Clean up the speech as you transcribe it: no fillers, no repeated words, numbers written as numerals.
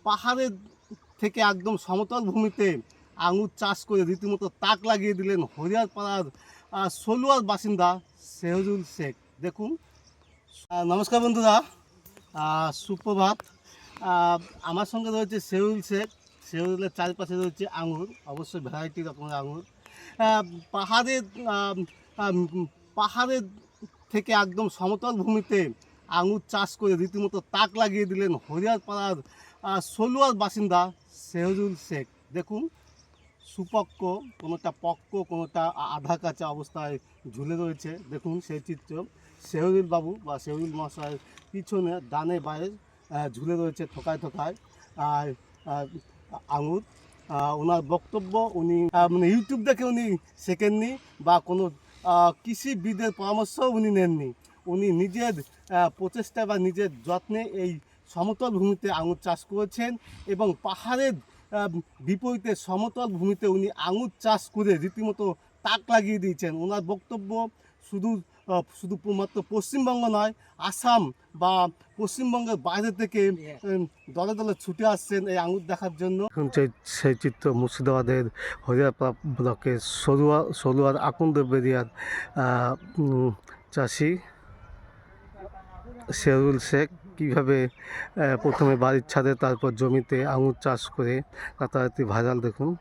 পাহাড়ের থেকে একদম সমতল ভূমিতে আঙুর চাষ করে রীতিমতো তাক লাগিয়ে দিলেন হরিয়ারপাড়ার সলুয়ার বাসিন্দা সেহজুল শেখ। দেখুন। নমস্কার বন্ধুরা, সুপ্রভাত। আমার সঙ্গে রয়েছে সেহুল শেখ। সেহুলের চারপাশে রয়েছে আঙুর, অবশ্যই ভ্যারাইটি রকমের আঙুর। পাহাড়ের আহ, আহ, পাহাড়ের থেকে একদম সমতল ভূমিতে আঙুর চাষ করে রীতিমতো তাক লাগিয়ে দিলেন হরিয়ারপাড়ার সলুয়ার বাসিন্দা সেহজুল শেখ। দেখুন, সুপক্ক, কোনোটা পক্ক, কোনোটা আধা কাঁচা অবস্থায় ঝুলে রয়েছে। দেখুন সেই চিত্র। সেহজুল বাবু বা সেহজুল মশাইয়ের পিছনে ডানে বায়ে ঝুলে রয়েছে থোকায় থোকায় আর আঙুর। ওনার বক্তব্য, উনি মানে ইউটিউব দেখে উনি শেখেননি বা কোনো কৃষিবিদের পরামর্শও উনি নেননি। উনি নিজের প্রচেষ্টা বা নিজের যত্নে এই সমতল ভূমিতে আঙুর চাষ করেছেন এবং পাহাড়ের বিপরীতে সমতল ভূমিতে উনি আঙুর চাষ করে রীতিমতো তাক লাগিয়ে দিয়েছেন। ওনার বক্তব্য, শুধু মাত্র পশ্চিমবঙ্গ নয়, আসাম বা পশ্চিমবঙ্গের বাইরে থেকে দলে দলে ছুটে আসছেন এই আঙুর দেখার জন্য। সেই চিত্র মুর্শিদাবাদের হরিয়ারপাড়া ব্লকের সলুয়ার আকন্দ বেরিয়ার চাষি সেহুল শেখ কীভাবে প্রথমে বাড়ির ছাদে, তারপর জমিতে আঙুর চাষ করে রাতারাতি ভাইরাল। দেখুন।